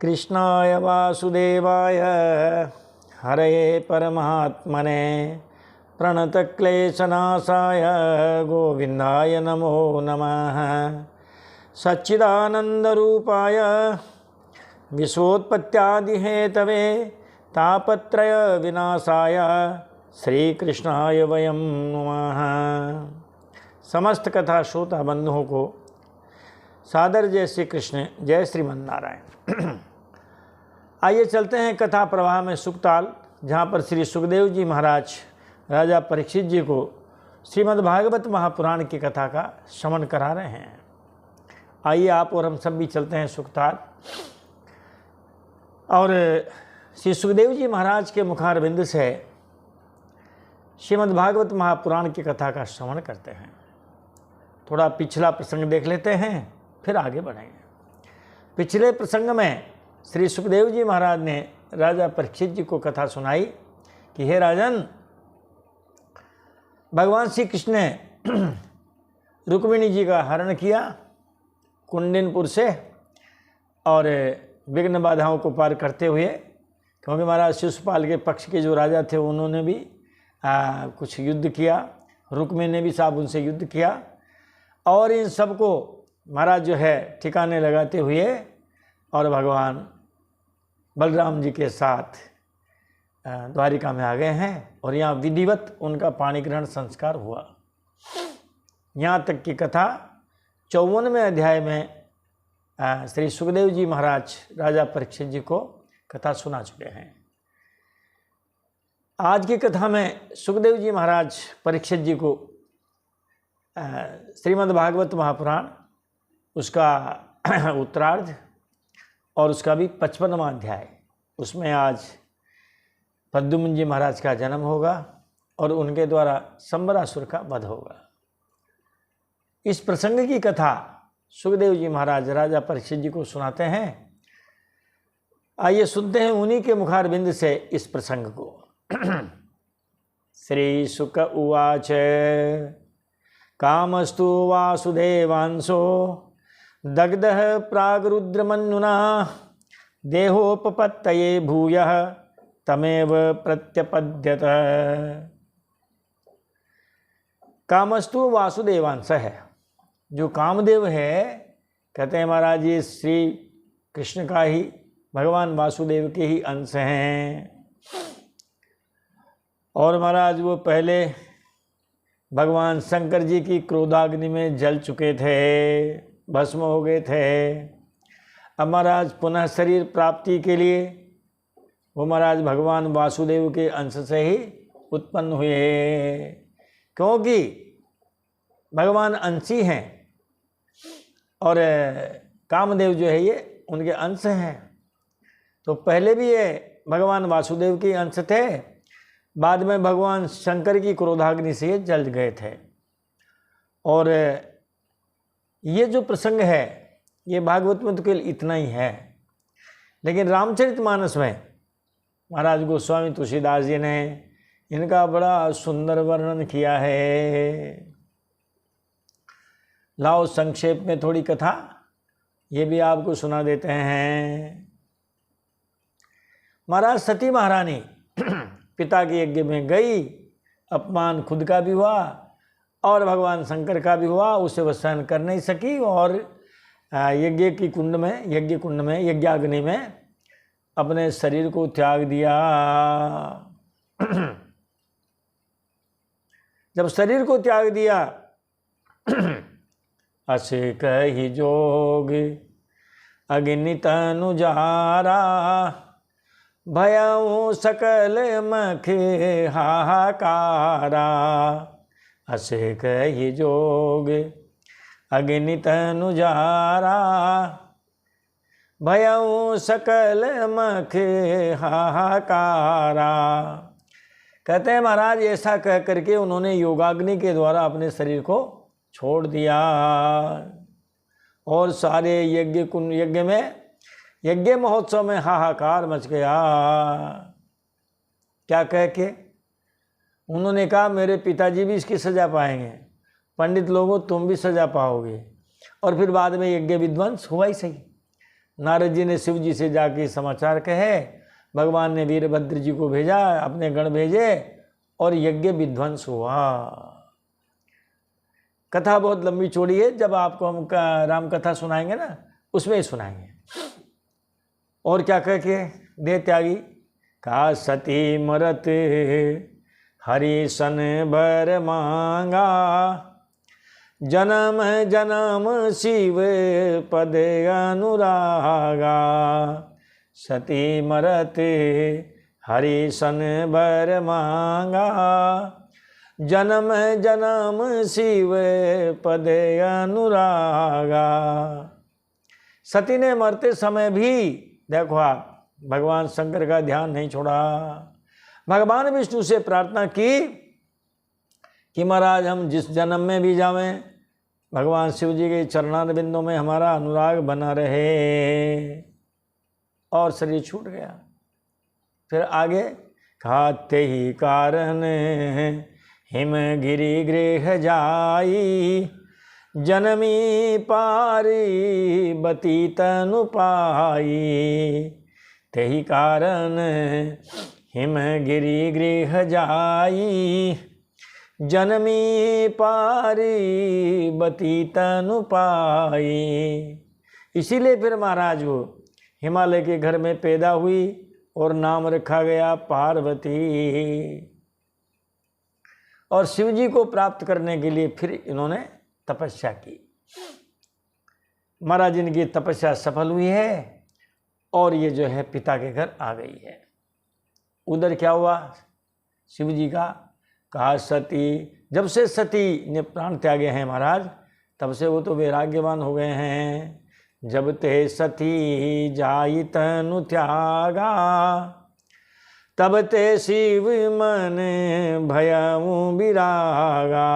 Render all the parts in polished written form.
कृष्णाय वासुदेवाय हरये परमात्मने प्रणतक्लेशनाशाय गोविंदाय नमो नमः। सच्चिदानन्दरूपाय विश्वोत्पत्त्यादिहेतवे तापत्रय विनाशाय श्रीकृष्णाय वयं नमः। समस्त कथा श्रोता बंधुओं को सादर जय श्री कृष्ण, जय श्रीमन नारायण। आइए चलते हैं कथा प्रवाह में सुखताल, जहाँ पर श्री सुखदेव जी महाराज राजा परीक्षित जी को श्रीमद् भागवत महापुराण की कथा का श्रवण करा रहे हैं। आइए आप और हम सब भी चलते हैं सुखताल और श्री सुखदेव जी महाराज के मुखारविंद से श्रीमद् भागवत महापुराण की कथा का श्रवण करते हैं। थोड़ा पिछला प्रसंग देख लेते हैं, फिर आगे बढ़ेंगे। पिछले प्रसंग में श्री सुखदेव जी महाराज ने राजा परीक्षित जी को कथा सुनाई कि हे राजन, भगवान श्री कृष्ण ने रुक्मिणी जी का हरण किया कुंडिनपुर से और विघ्न बाधाओं को पार करते हुए, क्योंकि महाराज शिशुपाल के पक्ष के जो राजा थे उन्होंने भी कुछ युद्ध किया, रुक्मिणी ने भी साहब उनसे युद्ध किया और इन सबको महाराज जो है ठिकाने लगाते हुए और भगवान बलराम जी के साथ द्वारिका में आ गए हैं और यहाँ विधिवत उनका पाणी ग्रहण संस्कार हुआ। यहाँ तक की कथा 54वें अध्याय में श्री सुखदेव जी महाराज राजा परीक्षित जी को कथा सुना चुके हैं। आज की कथा में सुखदेव जी महाराज परीक्षित जी को श्रीमद् भागवत महापुराण उसका उत्तरार्ध और उसका भी 55वां अध्याय, उसमें आज पद्मन जी महाराज का जन्म होगा और उनके द्वारा संबरासुर का वध होगा। इस प्रसंग की कथा सुखदेव जी महाराज राजा परीक्षित जी को सुनाते हैं। आइए सुनते हैं उन्हीं के मुखारबिंद से इस प्रसंग को। श्री सुक उवाच कामस्तु वासुदेवांशो दग्धः प्रागरुद्रमन्युना देहोपपत्तये भूयः तमेव प्रत्यपद्यत। कामस्तु वासुदेवांश है, जो कामदेव है, कहते हैं महाराज ये श्री कृष्ण का ही, भगवान वासुदेव के ही अंश हैं। और महाराज वो पहले भगवान शंकर जी की क्रोधाग्नि में जल चुके थे, भस्म हो गए थे। अब महाराज पुनः शरीर प्राप्ति के लिए वो महाराज भगवान वासुदेव के अंश से ही उत्पन्न हुए, क्योंकि भगवान अंशी हैं और कामदेव जो है ये उनके अंश हैं। तो पहले भी ये भगवान वासुदेव के अंश थे, बाद में भगवान शंकर की क्रोधाग्नि से ये जल गए थे। और ये जो प्रसंग है ये भागवत में तो केवल इतना ही है, लेकिन रामचरितमानस में महाराज गोस्वामी तुलसीदास जी ने इनका बड़ा सुंदर वर्णन किया है। लाओ संक्षेप में थोड़ी कथा ये भी आपको सुना देते हैं। महाराज सती महारानी पिता के यज्ञ में गई, अपमान खुद का भी हुआ और भगवान शंकर का भी हुआ, उसे वह सहन कर नहीं सकी और यज्ञ कुंड में यज्ञाग्नि में अपने शरीर को त्याग दिया। जब शरीर को त्याग दिया, असे कहि जोग अग्नि तनु जारा, भयउ सकल मखे हाहाकारा। असे कहि जोग अग्नि तनु जारा, भयउ सकल मखे हाहाकारा। कहते हैं महाराज ऐसा कह करके उन्होंने योगाग्नि के द्वारा अपने शरीर को छोड़ दिया और सारे यज्ञ महोत्सव में हाहाकार मच गया। क्या कह के उन्होंने कहा मेरे पिताजी भी इसकी सजा पाएंगे, पंडित लोगों तुम भी सजा पाओगे। और फिर बाद में यज्ञ विध्वंस हुआ ही सही। नारद जी ने शिव जी से जाके समाचार कहे, भगवान ने वीरभद्र जी को भेजा, अपने गण भेजे और यज्ञ विध्वंस हुआ। कथा बहुत लंबी चौड़ी है, जब आपको हम राम कथा सुनाएंगे ना उसमें ही सुनाएंगे। और क्या कह के दे त्यागी, का सती मरत हरि सन बर मांगा, जन्म जन्म शिव पद अनुरागा, सती मरत हरि सन बर मांगा, जन्म जन्म शिव पद अनुरागा। सती ने मरते समय भी देखो आप भगवान शंकर का ध्यान नहीं छोड़ा। भगवान विष्णु से प्रार्थना की कि महाराज हम जिस जन्म में भी जावें, भगवान शिव जी के चरणारविंदों में हमारा अनुराग बना रहे, और शरीर छूट गया। फिर आगे, खाते ही कारण हिमगिरि गृह जाई, जनमी पारी बती तनु पाई, तेहि कारण हिमगिरि गृह जाई, जनमी पारी बती तनु पाई। इसीलिए फिर महाराज वो हिमालय के घर में पैदा हुई और नाम रखा गया पार्वती। और शिव जी को प्राप्त करने के लिए फिर इन्होंने तपस्या की। महाराज इनकी तपस्या सफल हुई है और ये जो है पिता के घर आ गई है। उधर क्या हुआ शिव जी का, कहा सती, जब से सती ने प्राण त्यागे हैं महाराज, तब से वो तो वैराग्यवान हो गए हैं। जब ते सती जाई तनु त्यागा, तब ते शिव मन भयउ विरागा,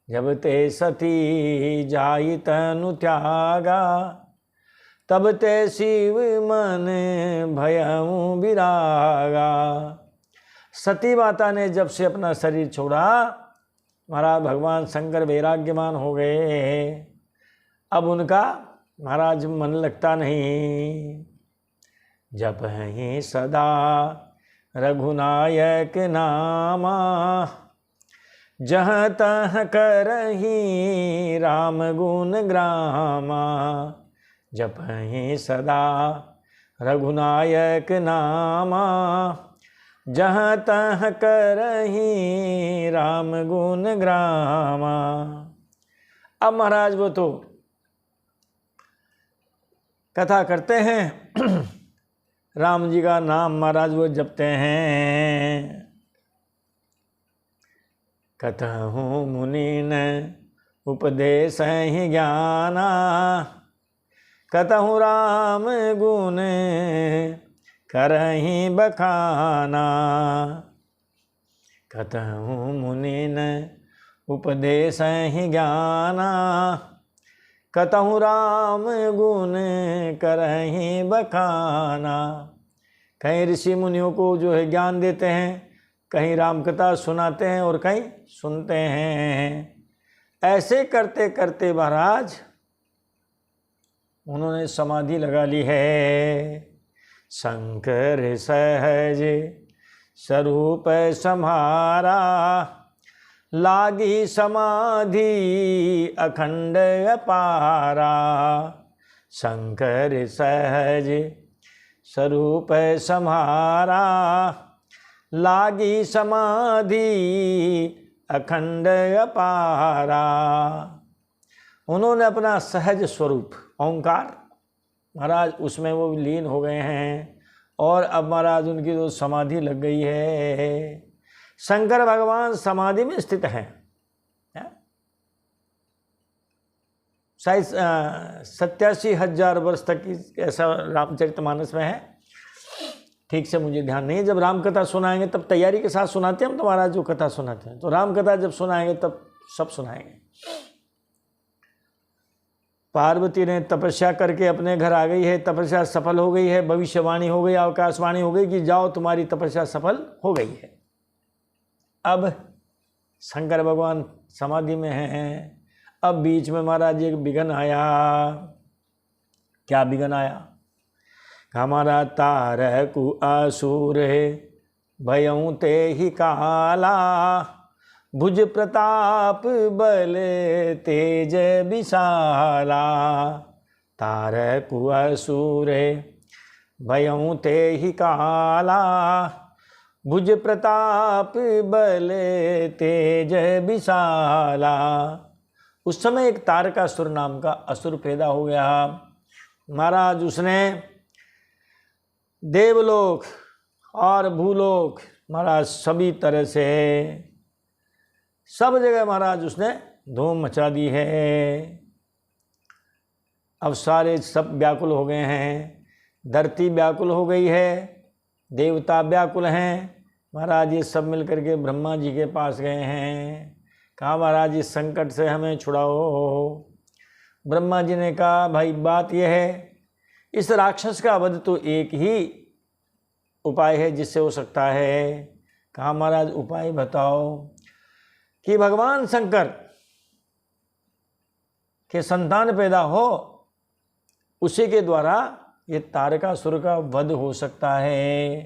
जब ते सती जाई तनु त्यागा, तब ते शिव मन भयउ विरागा। सती माता ने जब से अपना शरीर छोड़ा, महाराज भगवान शंकर वैराग्यमान हो गए। अब उनका महाराज मन लगता नहीं। जप ही सदा रघुनायक नामा, जहाँ तह करही राम गुण ग्रामा, जप ही सदा रघुनायक नामा, जहाँ तह करही राम गुण ग्रामा। अब महाराज वो तो कथा करते हैं, राम जी का नाम महाराज वो जपते हैं। कथहु मुनीन उपदेश ही ज्ञाना, कथहु राम गुण करही बखाना, कथहु मुनीन उपदेश ही ज्ञाना, कथहु राम गुण करही बखाना। कहीं ऋषि मुनियों को जो है ज्ञान देते हैं, कहीं राम कथा सुनाते हैं और कहीं सुनते हैं। ऐसे करते करते महाराज उन्होंने समाधि लगा ली है। शंकर सहज स्वरूप सम्हारा, लागी समाधि अखंड अपारा। शंकर सहज स्वरूप सम्हारा, लागी समाधि अखंड अपारा। उन्होंने अपना सहज स्वरूप ओंकार महाराज उसमें वो लीन हो गए हैं और अब महाराज उनकी जो समाधि लग गई है। शंकर भगवान समाधि में स्थित हैं। शायद 87,000 वर्ष तक की ऐसा रामचरितमानस में है, ठीक से मुझे ध्यान नहीं है। जब राम कथा सुनाएंगे तब तैयारी के साथ सुनाते हैं हम, तो महाराज जो कथा सुनाते हैं, तो राम कथा जब सुनाएंगे तब सब सुनाएंगे। पार्वती ने तपस्या करके अपने घर आ गई है, तपस्या सफल हो गई है, भविष्यवाणी हो गई, आकाशवाणी हो गई कि जाओ तुम्हारी तपस्या सफल हो गई है। अब शंकर भगवान समाधि में हैं। अब बीच में महाराज एक विघ्न आया। क्या बिघन आया? हमारा तारकु असुर भयऊ ते ही काला, भुज प्रताप बल तेज विशाला। तारकु असुर भयऊ ते ही काला, भुज प्रताप बल तेज विशाला। उस समय एक तारकासुर नाम का असुर पैदा हो गया। महाराज उसने देवलोक और भूलोक महाराज सभी तरह से सब जगह महाराज उसने धूम मचा दी है। अब सारे सब व्याकुल हो गए हैं, धरती व्याकुल हो गई है, देवता व्याकुल हैं। महाराज ये सब मिलकर के ब्रह्मा जी के पास गए हैं, कहा महाराज इस संकट से हमें छुड़ाओ। ब्रह्मा जी ने कहा भाई बात यह है, इस राक्षस का वध तो एक ही उपाय है जिससे हो सकता है। कहा महाराज उपाय बताओ। कि भगवान शंकर के संतान पैदा हो, उसी के द्वारा ये तारकासुर का वध हो सकता है।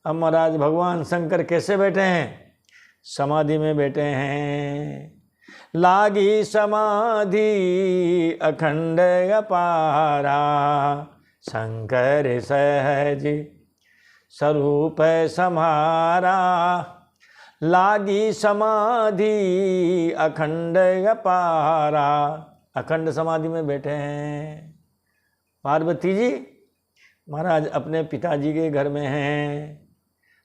अब महाराज भगवान शंकर कैसे बैठे हैं? समाधि में बैठे हैं। लागी समाधि अखंड अपारा, शंकर सहज स्वरूप सम्हारा। लागी समाधि अखंड अपारा, अखंड समाधि में बैठे हैं। पार्वती जी महाराज अपने पिताजी के घर में हैं।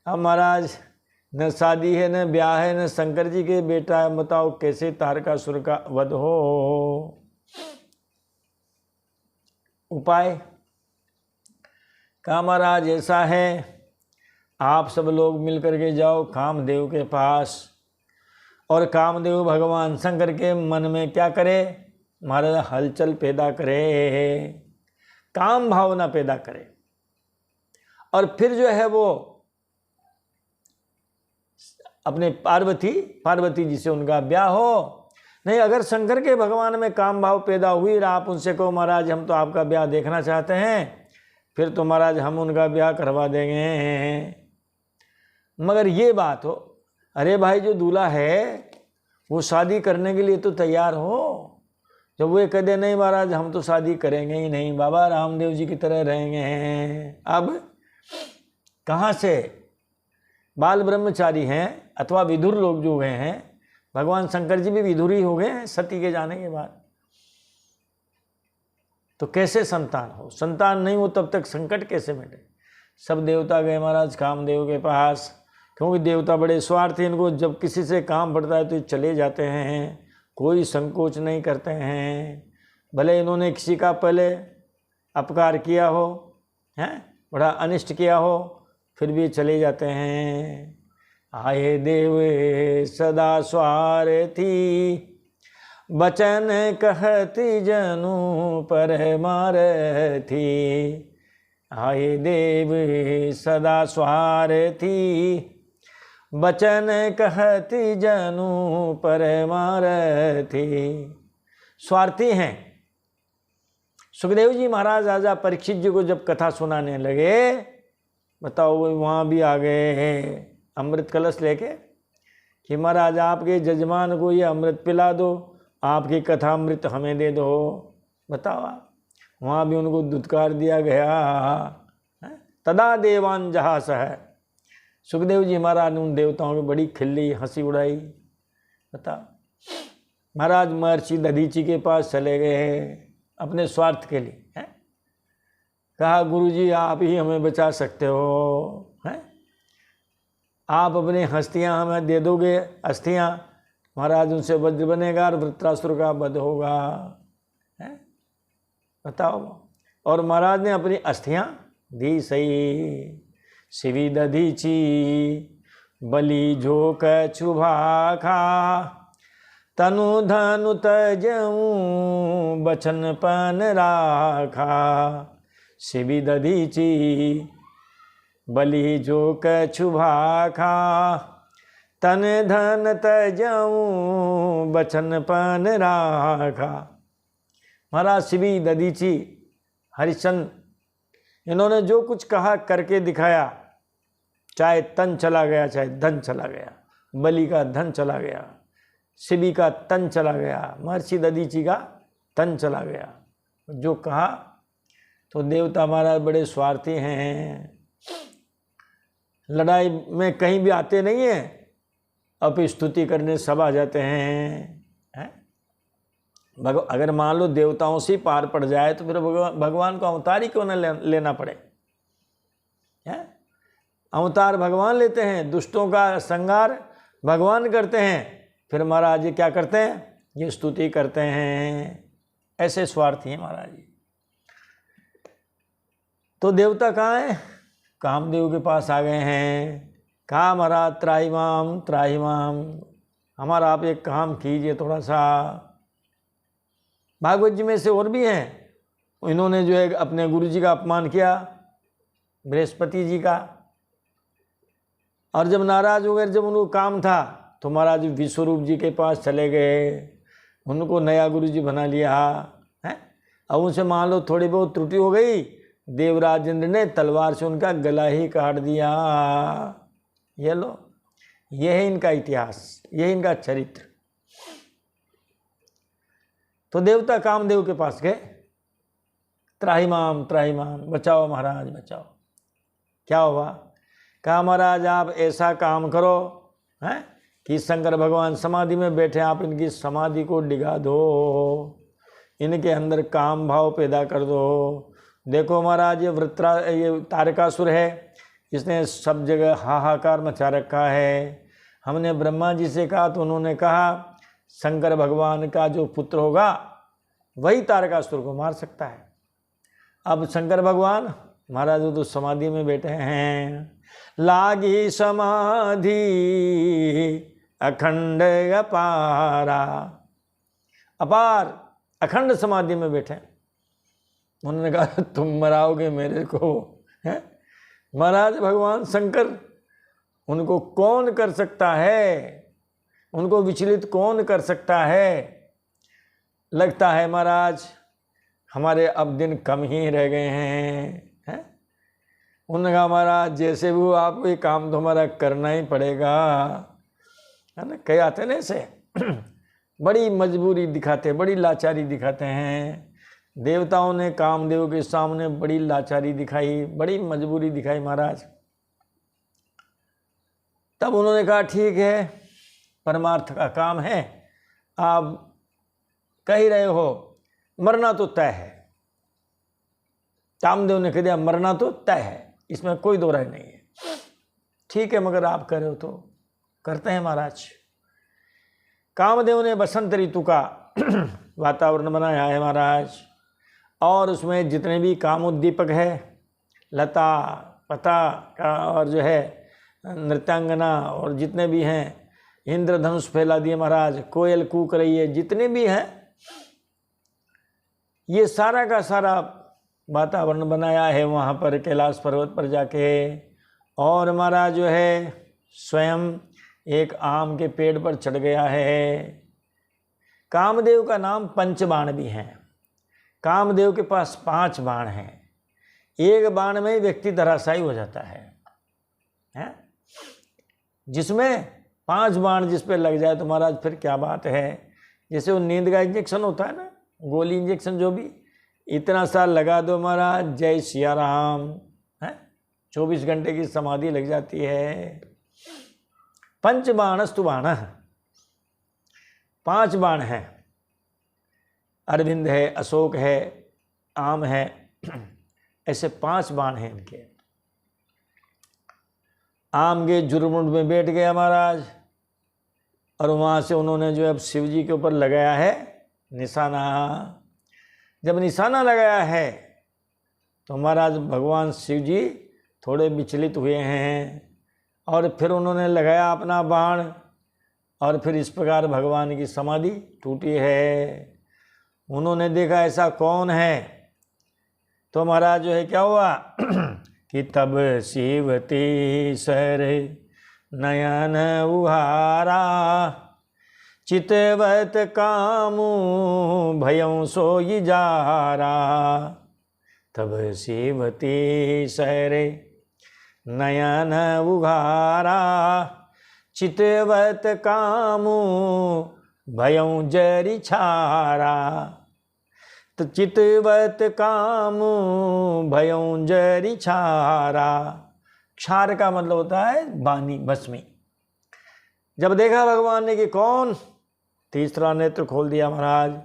अब महाराज न शादी है, न ब्याह है, न शंकर जी के बेटा है। बताओ कैसे तारकासुर का वध हो? उपाय? कहा महाराज ऐसा है, आप सब लोग मिलकर के जाओ कामदेव के पास, और कामदेव भगवान शंकर के मन में क्या करे? महाराज हलचल पैदा करे, काम भावना पैदा करे, और फिर जो है वो अपने पार्वती जी से उनका ब्याह हो। नहीं, अगर शंकर के भगवान में काम भाव पैदा हुई और आप उनसे कहो महाराज हम तो आपका ब्याह देखना चाहते हैं, फिर तो महाराज हम उनका ब्याह करवा देंगे। मगर ये बात हो, अरे भाई जो दूल्हा है वो शादी करने के लिए तो तैयार हो। जब वो कह दे नहीं महाराज हम तो शादी करेंगे ही नहीं, बाबा रामदेव जी की तरह रहेंगे। अब कहाँ से बाल ब्रह्मचारी हैं अथवा विधुर लोग जो गए हैं, भगवान शंकर जी भी विधुर ही हो गए हैं सती के जाने के बाद, तो कैसे संतान हो? संतान नहीं हो तब तक संकट कैसे मिटे? सब देवता गए महाराज कामदेव के पास, क्योंकि देवता बड़े स्वार्थी, इनको जब किसी से काम पड़ता है तो चले जाते हैं, कोई संकोच नहीं करते हैं। भले इन्होंने किसी का पहले अपकार किया हो, हैं बड़ा अनिष्ट किया हो, फिर भी चले जाते हैं। आए देव सदा स्वार्थी, बचन कहती जनु पर मारथी। आए देव सदा स्वार्थी, बचन कहती जनु पर मारथी। स्वार्थी हैं। सुखदेव जी महाराज राजा परीक्षित जी को जब कथा सुनाने लगे, बताओ वो वहाँ भी आ गए अमृत कलश लेके कि महाराज आपके जजमान को ये अमृत पिला दो, आपकी कथा अमृत हमें दे दो। बताओ आप, वहाँ भी उनको दुत्कार दिया गया। तदा देवान जहास है। सुखदेव जी महाराज ने उन देवताओं की बड़ी खिल्ली हंसी उड़ाई। बताओ महाराज महर्षि दधीची के पास चले गए अपने स्वार्थ के लिए, हैं? कहा गुरुजी आप ही हमें बचा सकते हो, हैं? आप अपनी हस्तियां हमें दे दोगे, अस्थियां, महाराज उनसे वज्र बनेगा और वृत्रासुर का वध होगा, हैं? बताओ। और महाराज ने अपनी अस्थियां दी सही। शिवी दधीची बलि झोक छुभाखा, तनु धनु तजऊं बचन पन राखा। शिवी दधीची बलि झोक छुभाखा, तन धन तजऊं बचन पन राखा। महाराज शिवी दधीची हरिश्चंद्र इन्होंने जो कुछ कहा करके दिखाया, चाहे तन चला गया चाहे धन चला गया, बलि का धन चला गया, शिबी का तन चला गया, महर्षि दधीची का तन चला गया, जो कहा। तो देवता महाराज बड़े स्वार्थी हैं, लड़ाई में कहीं भी आते नहीं हैं, अब स्तुति करने सब आ जाते हैं। अगर मान लो देवताओं से पार पड़ जाए तो फिर भगवान को अवतार ही क्यों न लेना पड़े। अवतार भगवान लेते हैं, दुष्टों का संहार भगवान करते हैं, फिर महाराज जी क्या करते हैं, ये स्तुति करते हैं। ऐसे स्वार्थी हैं महाराज जी। तो देवता कहाँ हैं, कामदेव के पास आ गए हैं। कहा महाराज त्राहिमाम त्राहिमाम, हमारा आप एक काम कीजिए थोड़ा सा। भागवत जी में से और भी हैं, इन्होंने जो है अपने गुरु जी का अपमान किया, बृहस्पति जी का, और जब नाराज हो गए, जब उनको काम था तो महाराज विश्वरूप जी के पास चले गए, उनको नया गुरु जी बना लिया है। अब उनसे मान लो थोड़ी बहुत त्रुटि हो गई, देवराज इंद्र ने तलवार से उनका गला ही काट दिया। ये लो, यह है इनका इतिहास, यह है इनका चरित्र। तो देवता कामदेव के पास गए, त्राहिमाम त्राहिमाम, बचाओ महाराज बचाओ। क्या हुआ, कहा महाराज आप ऐसा काम करो हैं कि शंकर भगवान समाधि में बैठे, आप इनकी समाधि को डिगा दो, इनके अंदर काम भाव पैदा कर दो। देखो महाराज ये तारकासुर है, इसने सब जगह हाहाकार मचा रखा है। हमने ब्रह्मा जी से कहा तो उन्होंने कहा शंकर भगवान का जो पुत्र होगा वही तारकासुर को मार सकता है। अब शंकर भगवान महाराज तो समाधि में बैठे हैं, लागी समाधि अखंड अपारा, अपार अखंड समाधि में बैठे। उन्होंने कहा तुम मराओगे मेरे को, हैं? महाराज भगवान शंकर, उनको कौन कर सकता है, उनको विचलित कौन कर सकता है। लगता है महाराज हमारे अब दिन कम ही रह गए हैं। उन्होंने कहा महाराज जैसे भी हो आपको ये काम तो हमारा करना ही पड़ेगा, है ना। कई आते ना ऐसे बड़ी मजबूरी दिखाते, बड़ी लाचारी दिखाते हैं। देवताओं ने कामदेव के सामने बड़ी लाचारी दिखाई, बड़ी मजबूरी दिखाई महाराज। तब उन्होंने कहा ठीक है, परमार्थ का काम है, आप कह ही रहे हो, मरना तो तय है। कामदेव ने कह दिया मरना तो तय है, इसमें कोई दो राय नहीं है। ठीक है मगर आप कह रहे हो तो करते हैं महाराज। कामदेव ने बसंत ऋतु का वातावरण बनाया है महाराज, और उसमें जितने भी कामोद्दीपक है, लता पता का और जो है नृत्यांगना और जितने भी हैं, इंद्रधनुष फैला दिए महाराज, कोयल कूक रही है, जितने भी हैं, ये सारा का सारा वातावरण बनाया है वहाँ पर कैलाश पर्वत पर जाके। और महाराज जो है स्वयं एक आम के पेड़ पर चढ़ गया है। कामदेव का नाम पंचबाण भी है। कामदेव के पास 5 बाण हैं, एक बाण में ही व्यक्ति धराशायी हो जाता है? जिसमें 5 बाण जिस पे लग जाए तो महाराज फिर क्या बात है। जैसे वो नींद का इंजेक्शन होता है ना, गोली इंजेक्शन, जो भी इतना साल लगा दो महाराज, जय सिया राम, है 24 घंटे की समाधि लग जाती है। पंचबाणस्तु बाण, 5 बाण हैं, अरविंद है, अशोक है, आम है, ऐसे 5 बाण हैं इनके। आम के जुर्मुंड में बैठ गया महाराज, और वहाँ से उन्होंने जो अब शिव जी के ऊपर लगाया है निशाना। जब निशाना लगाया है तो महाराज भगवान शिव जी थोड़े विचलित हुए हैं, और फिर उन्होंने लगाया अपना बाण, और फिर इस प्रकार भगवान की समाधि टूटी है। उन्होंने देखा ऐसा कौन है, तो महाराज जो है क्या हुआ कि तब शिव तीसर नयन उहारा, चितवत कामू भयं सोई जारा। तब सेवते सहरे नयन उघारा, चितवत कामू भयं जरि छारा। तो चितवत कामू भयं जरि छारा। क्षार का मतलब होता है बानी, भस्मी। जब देखा भगवान ने कि कौन, तीसरा नेत्र खोल दिया महाराज,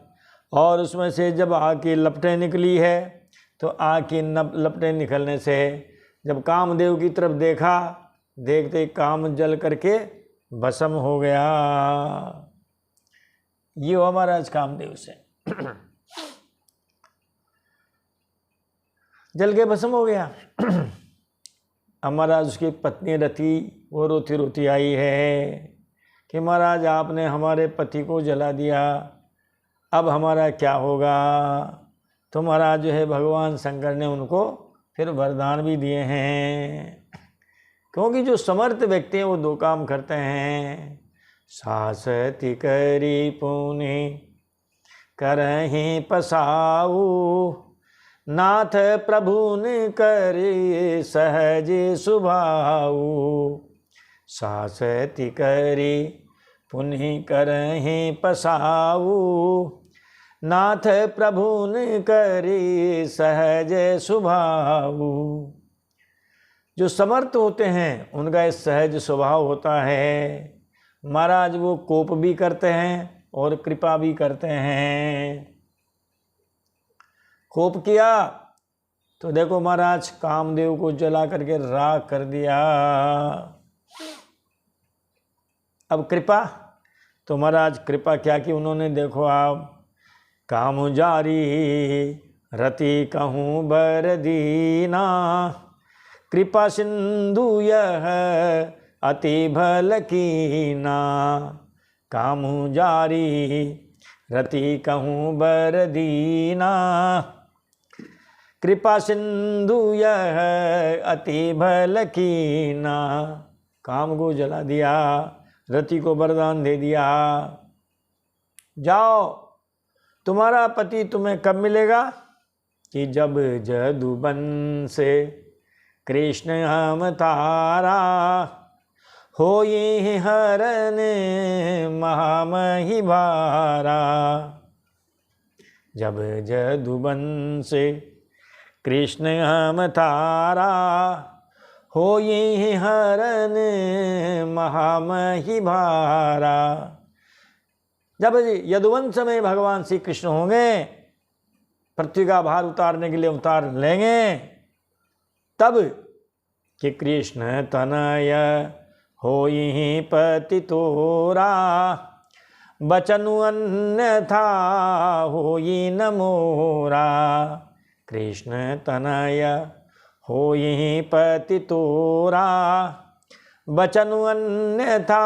और उसमें से जब आग की लपटें निकली है, तो आग की लपटें निकलने से जब कामदेव की तरफ देखा, देखते काम जल करके भस्म हो गया। ये हुआ महाराज कामदेव से जल के भस्म हो गया। अब महाराज उसकी पत्नी रति वो रोती रोती आई है कि महाराज आपने हमारे पति को जला दिया, अब हमारा क्या होगा। तो महाराज जो है भगवान शंकर ने उनको फिर वरदान भी दिए हैं, क्योंकि जो समर्थ व्यक्ति हैं वो दो काम करते हैं। सासति करी पुनि करहि पसाऊ, नाथ प्रभु ने करे सहज सुभाऊ। सासति करी पुनि करहि पसाऊ, नाथ प्रभु ने करे सहज सुभाऊ। जो समर्थ होते हैं उनका एक सहज स्वभाव होता है महाराज, वो कोप भी करते हैं और कृपा भी करते हैं। कोप किया तो देखो महाराज कामदेव को जला करके राख कर दिया। अब कृपा, तो महाराज कृपा क्या की उन्होंने, देखो आप, काम जारी रति कहूँ बर दीना, कृपा सिंधु यह अति भल कीना। कामु जारी रति कहूँ बर दीना, कृपा सिंधु यह अति भल कीना। काम को जला दिया, रति को वरदान दे दिया, जाओ तुम्हारा पति तुम्हें कब मिलेगा, कि जब जदुबन से कृष्ण अवतारा, हो ये हरण महामहि भारा। जब जदुबन से कृष्ण अवतारा, हो ये हरण महामहि भारा। जब यदुवंश में भगवान श्री कृष्ण होंगे, पृथ्वी का भार उतारने के लिए उतार लेंगे, तब कि कृष्ण तनय होई पति तोरा, बचनु अन्यथा होई न मोरा। कृष्ण तनय होई पति तोरा, बचनु अन्यथा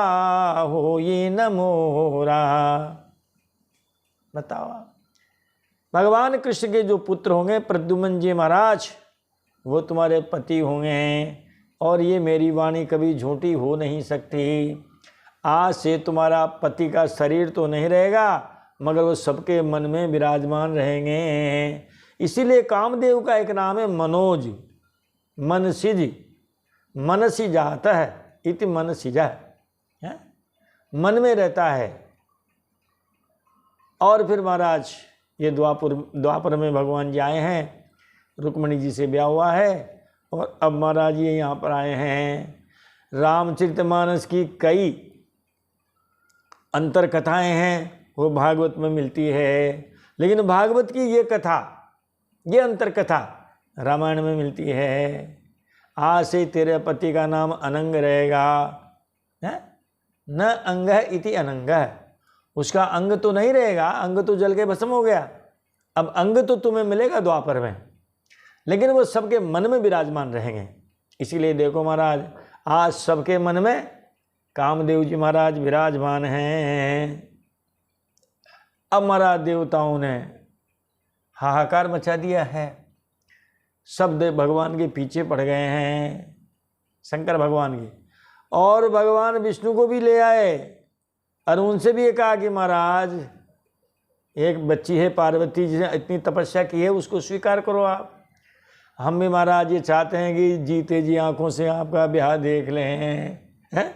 होई न मोरा। बताओ, भगवान कृष्ण के जो पुत्र होंगे प्रद्युम्न जी महाराज, वो तुम्हारे पति होंगे, और ये मेरी वाणी कभी झूठी हो नहीं सकती। आज से तुम्हारा पति का शरीर तो नहीं रहेगा, मगर वो सबके मन में विराजमान रहेंगे। इसीलिए कामदेव का एक नाम है मनोज, मनसिज, मनसी जाता है, इति मनसिजा है, मन में रहता है। और फिर महाराज ये द्वापर में भगवान जी आए हैं, रुक्मणी जी से ब्याह हुआ है, और अब महाराज ये यहाँ पर आए हैं। रामचरितमानस की कई अंतर कथाएँ हैं, वो भागवत में मिलती है, लेकिन भागवत की ये कथा, ये अंतर कथा रामायण में मिलती है। आज से तेरे पति का नाम अनंग रहेगा, है न अंग इति अनंग, उसका अंग तो नहीं रहेगा, अंग तो जल के भस्म हो गया। अब अंग तो तुम्हें मिलेगा द्वापर में, लेकिन वो सबके मन में विराजमान रहेंगे। इसीलिए देखो महाराज, आज सबके मन में कामदेव जी महाराज विराजमान हैं। अब महाराज देवताओं ने हाहाकार मचा दिया है, सब देव भगवान के पीछे पड़ गए हैं, शंकर भगवान के, और भगवान विष्णु को भी ले आए, और उनसे भी ये कहा कि महाराज एक बच्ची है पार्वती, जिसने इतनी तपस्या की है, उसको स्वीकार करो आप। हम भी महाराज ये चाहते हैं कि जीते जी आंखों से आपका ब्याह देख लें, हैं?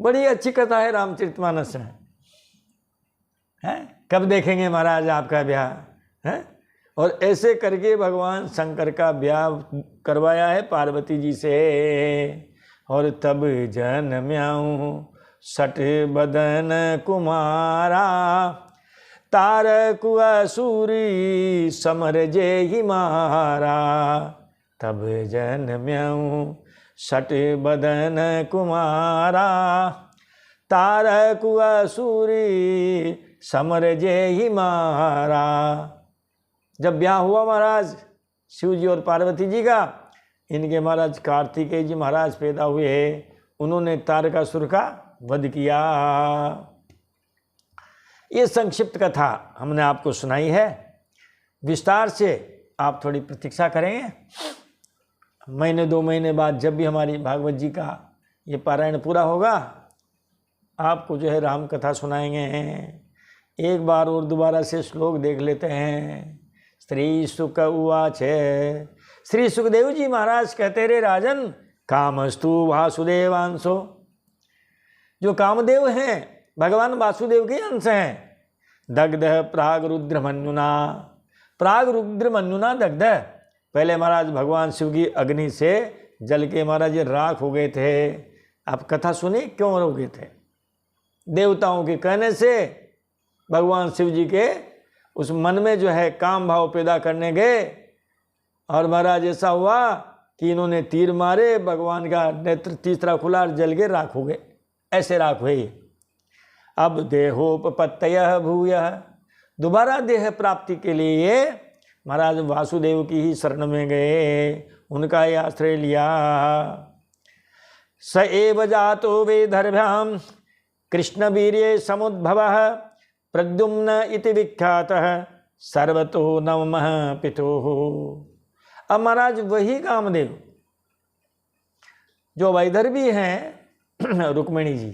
बड़ी अच्छी कथा है रामचरितमानस में, हैं? कब देखेंगे महाराज आपका ब्याह, हैं? और ऐसे करके भगवान शंकर का ब्याह करवाया है पार्वती जी से। और तब जन्म्याऊं सठ बदन कुमारा, तारक असुरी समर जे ही मारा। तब जन्म्याऊं सठ बदन कुमारा, तारक असुरी समर जे ही मारा। जब ब्याह हुआ महाराज शिव जी और पार्वती जी का, इनके महाराज कार्तिकेय जी महाराज पैदा हुए, उन्होंने तारकासुर का वध किया। ये संक्षिप्त कथा हमने आपको सुनाई है। विस्तार से आप थोड़ी प्रतीक्षा करेंगे। महीने 2 महीने बाद जब भी हमारी भागवत जी का ये पारायण पूरा होगा, आपको जो है राम कथा सुनाएंगे। एक बार और दोबारा से श्लोक देख लेते हैं। श्री सुक उवाच, श्री सुखदेव जी महाराज कहते रे राजन, कामस्तु वासुदेवांशो। जो कामदेव हैं भगवान वासुदेव के अंश हैं। दग्ध प्राग रुद्र मन्युना, प्राग रुद्र मन्युना दग्ध। पहले महाराज भगवान शिव की अग्नि से जल के महाराज राख हो गए थे। आप कथा सुनी क्यों हो गए थे? देवताओं के कहने से भगवान शिव जी के उस मन में जो है काम भाव पैदा करने गए, और महाराज ऐसा हुआ कि इन्होंने तीर मारे, भगवान का नेत्र तीसरा खुला और जल के राख हो गए। ऐसे राख हुए। अब देहोपपत्तयः भूयः, दोबारा देह प्राप्ति के लिए महाराज वासुदेव की ही शरण में गए, उनका ही आश्रय लिया। स एव जातो वेदर्भ्याम कृष्ण वीर्ये समुद्भवः, प्रद्युम्न इति विख्यातः सर्वतो नमः पितुः। अब महाराज वही कामदेव जो वैदर्भी हैं रुक्मिणी जी,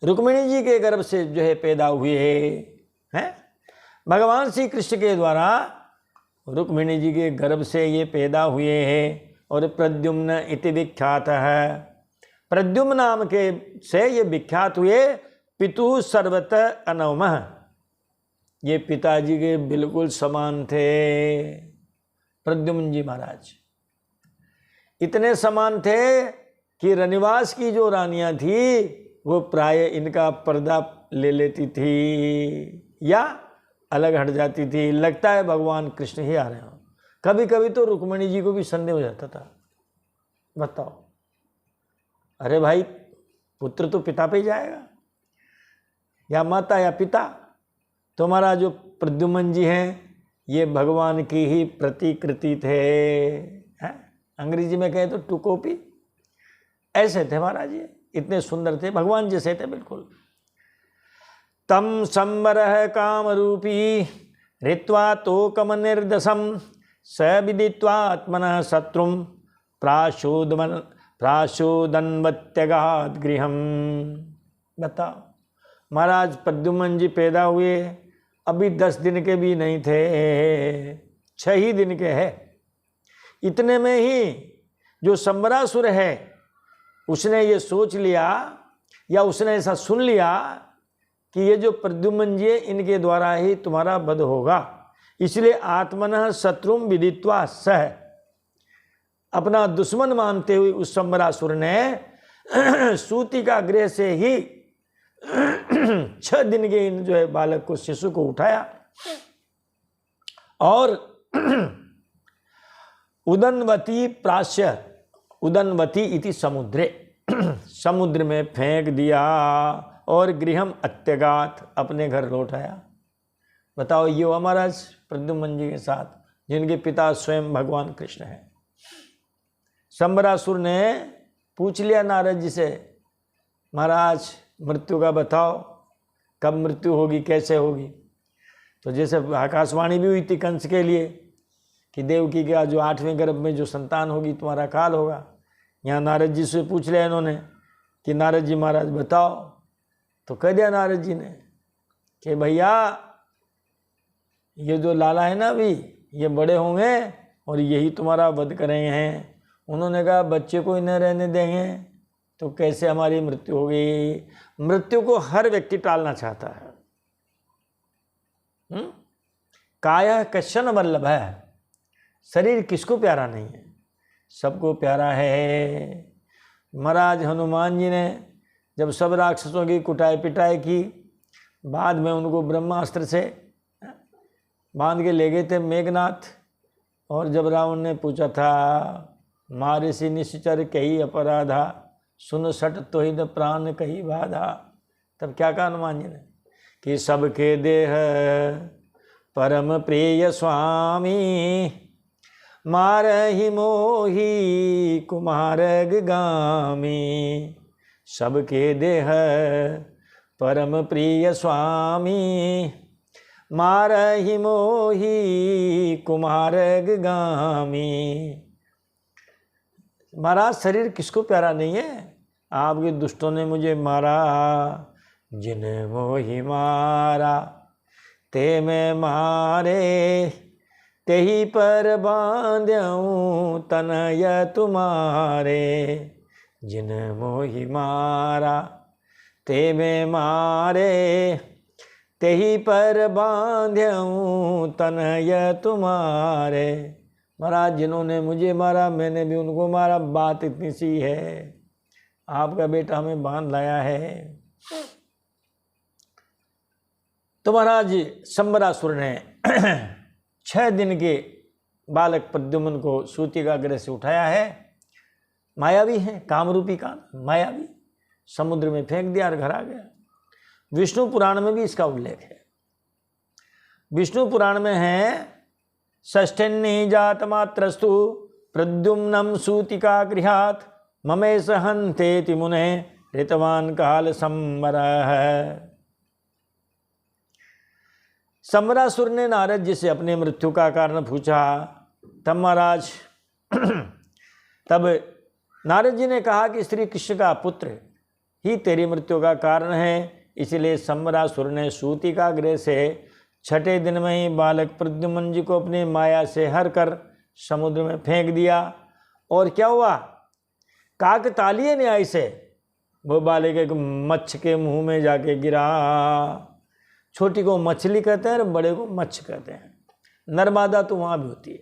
रुक्मिणी जी के गर्भ से जो है पैदा हुए हैं। भगवान श्री कृष्ण के द्वारा रुक्मिणी जी के गर्भ से ये पैदा हुए हैं। और प्रद्युम्न इति विख्यात है, प्रद्युम्न नाम के से ये विख्यात हुए। पितु सर्वतः अनवमः, ये पिताजी के बिल्कुल समान थे। प्रद्युम्न जी महाराज इतने समान थे कि रनिवास की जो रानियां थी वो प्राय इनका पर्दा ले लेती थी या अलग हट जाती थी, लगता है भगवान कृष्ण ही आ रहे हो। कभी कभी तो रुक्मिणी जी को भी संदेह हो जाता था। बताओ, अरे भाई पुत्र तो पिता पे ही जाएगा, या माता या पिता। तो हमारा जो प्रद्युम्न जी हैं ये भगवान की ही प्रतिकृति थे, हैं? अंग्रेजी में कहें तो टू कॉपी। ऐसे थे महाराज, ये इतने सुंदर थे, भगवान जैसे थे बिल्कुल। तम संवरः काम रूपी ऋत्वा तोकम निर्दशम, स विदित्वा आत्मनः शत्रुम प्राशोदन्वत्यगात् गृहम्। बताओ, महाराज प्रद्युम्न जी पैदा हुए अभी 10 दिन के भी नहीं थे, 6 ही दिन के हैं। इतने में ही जो संवरासुर है उसने ये सोच लिया या उसने ऐसा सुन लिया कि ये जो प्रद्युम्न जी इनके द्वारा ही तुम्हारा वध होगा, इसलिए आत्मनः शत्रुम विदित्वा सह, अपना दुश्मन मानते हुए उस संवरासुर ने सूती का गृह से ही 6 दिन के इन जो है बालक को, शिशु को उठाया और उदन्वती प्राश्य, उदन्वती इति समुद्रे, समुद्र में फेंक दिया और गृहम अत्यगात, अपने घर लौट आया। बताओ, ये हमारा प्रद्युम्न जी के साथ जिनके पिता स्वयं भगवान कृष्ण हैं। संवरासुर ने पूछ लिया नारद जी से, महाराज मृत्यु का बताओ, कब मृत्यु होगी, कैसे होगी। तो जैसे आकाशवाणी भी हुई थी कंस के लिए कि देवकी का जो 8वें गर्भ में जो संतान होगी तुम्हारा काल होगा। यहाँ नारद जी से पूछ लिया इन्होंने कि नारद जी महाराज बताओ। तो कह दिया नारद जी ने कि भैया ये जो लाला है ना, अभी ये बड़े होंगे और यही तुम्हारा वध करेंगे हैं। उन्होंने कहा बच्चे को ही न रहने देंगे तो कैसे हमारी मृत्यु होगी। मृत्यु को हर व्यक्ति टालना चाहता है। काया कश्चन वल्लभ है, शरीर किसको प्यारा नहीं है, सबको प्यारा है। महाराज हनुमान जी ने जब सब राक्षसों की कुटाई पिटाई की, बाद में उनको ब्रह्मास्त्र से बांध के ले गए थे मेघनाथ। और जब रावण ने पूछा था मारे सी निश्चर कही अपराधा, सुन सट तो ही न प्राण कही बाधा, तब क्या कहा हनुमान जी ने कि सबके देह परम प्रिय स्वामी, मारहि मोहि कुमारग गामी। सबके देह परम प्रिय स्वामी, मारहि मोहि कुमारग गामी। महाराज शरीर किसको प्यारा नहीं है, आपके दुष्टों ने मुझे मारा। जिन्हें मोहि मारा ते मैं मारे, तेही पर बांध्यऊँ तनय तुम्हारे। जिन मोहि मारा ते मैं मारे, तेही पर बांध्यऊँ तनय तुम्हारे। महाराज जिन्होंने मुझे मारा मैंने भी उनको मारा, बात इतनी सी है, आपका बेटा हमें बांध लाया है। तो महाराज शंबरासुर ने 6 दिन के बालक प्रद्युम्न को सूतिकाग्रह से उठाया है। मायावी है, कामरूपी का मायावी, समुद्र में फेंक दिया और घर आ गया। विष्णु पुराण में भी इसका उल्लेख है। विष्णु पुराण में है षष्ठन्नि जात मात्रस्तु प्रद्युम्नम सूतिका गृहात्, ममेश हन्तेति मुने ऋतवान काल संवरः। शंबरासुर ने नारद जी से अपने मृत्यु का कारण पूछा। तब महाराज तब नारद जी ने कहा कि श्री कृष्ण का पुत्र ही तेरी मृत्यु का कारण है। इसलिए शंबरासुर ने सूतिकाग्रह से 6ठे दिन में ही बालक प्रद्युम्न जी को अपनी माया से हर कर समुद्र में फेंक दिया। और क्या हुआ, काकतालीय न्याय से वो बालक एक मच्छ के मुंह में जाके गिरा। छोटी को मछली कहते हैं और बड़े को मच्छ कहते हैं। नर्मदा तो वहाँ भी होती है।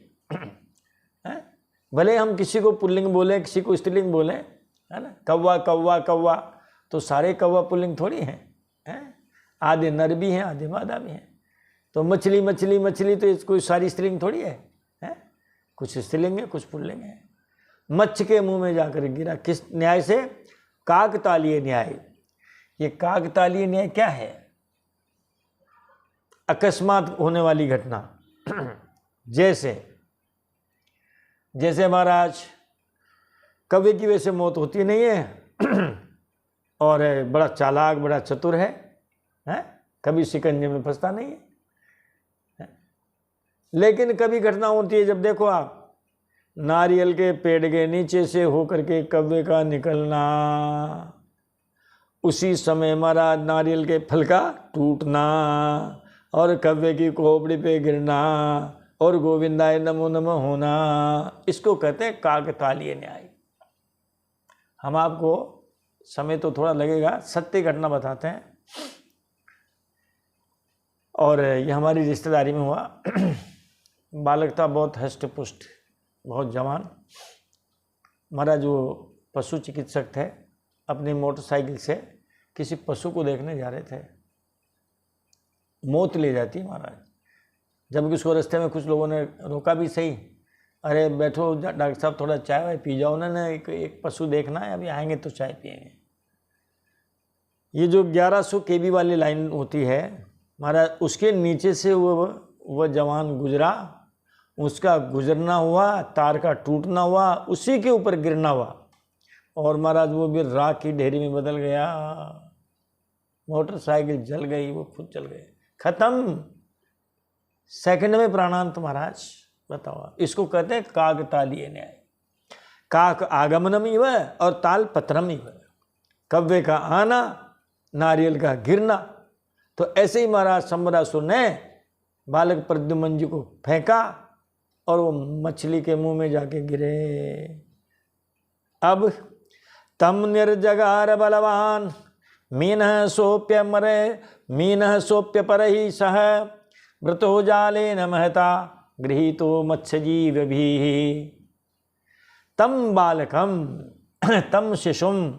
भले हम किसी को पुल्लिंग बोलें किसी को स्त्रीलिंग बोलें, है ना, कौवा कौवा कौवा, तो सारे कौवा पुल्लिंग थोड़ी हैं, आधे नर भी हैं आधे मादा भी हैं। तो मछली मछली मछली तो कोई सारी स्त्रीलिंग थोड़ी है, कुछ स्त्रीलिंग है कुछ पुल्लिंग है। मच्छ के मुंह में जाकर गिरा, किस न्याय से, काकतालीय न्याय। ये काकतालीय न्याय क्या है, अकस्मात होने वाली घटना। जैसे महाराज कौवे की वजह से मौत होती नहीं है और बड़ा चालाक बड़ा चतुर है, कभी शिकंजे में फंसता नहीं है। लेकिन कभी घटना होती है जब देखो आप, नारियल के पेड़ के नीचे से होकर के कौवे का निकलना, उसी समय महाराज नारियल के फल का टूटना और कौवे की खोपड़ी पे गिरना और गोविंदाय नमो नमः होना, इसको कहते हैं काकतालीय न्याय। हम आपको समय तो थोड़ा लगेगा, सत्य घटना बताते हैं। और ये हमारी रिश्तेदारी में हुआ। बालक था बहुत हष्ट पुष्ट, बहुत जवान। महाराज वो पशु चिकित्सक थे, अपनी मोटरसाइकिल से किसी पशु को देखने जा रहे थे। मौत ले जाती महाराज। जबकि उसको रास्ते में कुछ लोगों ने रोका भी सही, अरे बैठो डॉक्टर साहब थोड़ा चाय वाय पी जाओ ना, एक पशु देखना है, अभी आएंगे तो चाय पिएंगे। ये जो 1100 kV वाली लाइन होती है महाराज, उसके नीचे से वो जवान गुजरा, उसका गुजरना हुआ, तार का टूटना हुआ, उसी के ऊपर गिरना हुआ और महाराज वो भी राख की ढेरी में बदल गया। मोटरसाइकिल जल गई, वो खुद जल गए, खत्म, सेकंड में प्राणांत महाराज। बताओ, इसको कहते हैं काकतालीय न्याय। काक आगमनम इव और ताल पत्रम इव, कव्वे का आना नारियल का गिरना। तो ऐसे ही महाराज शंबरासुर ने बालक प्रद्युम्न जी को फेंका और वो मछली के मुंह में जाके गिरे। अब तम निर्जगार बलवान मीनः सोप्य परहि सह व्रतो जाले न महता गृहीतो मत्स्यजीव भी। तम बालकम तम शिशुम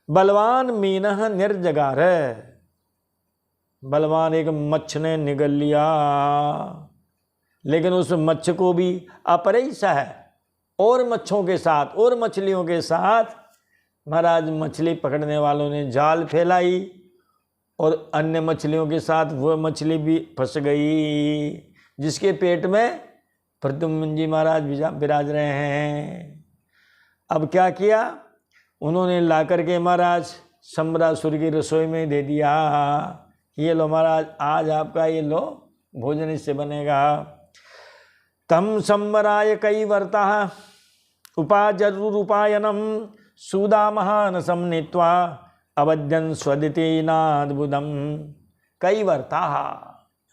बलवान मीनः निर्जगार, बलवान एक मच्छ ने निगल लिया, लेकिन उस मच्छ को भी अपरैष है और मच्छों के साथ और मछलियों के साथ महाराज मछली पकड़ने वालों ने जाल फैलाई और अन्य मछलियों के साथ वह मछली भी फंस गई जिसके पेट में प्रद्युम्न जी महाराज विराज रहे हैं। अब क्या किया, उन्होंने ला करके महाराज सम्बरासुर की रसोई में दे दिया, ये लो महाराज आज आपका ये लो भोजन इससे बनेगा। तम संबराय कई वर्ता उपाजरुपायनम सूदा महानसम नीत्वा अवध्यन स्वदितेनाद्भुतम। कई वर्ता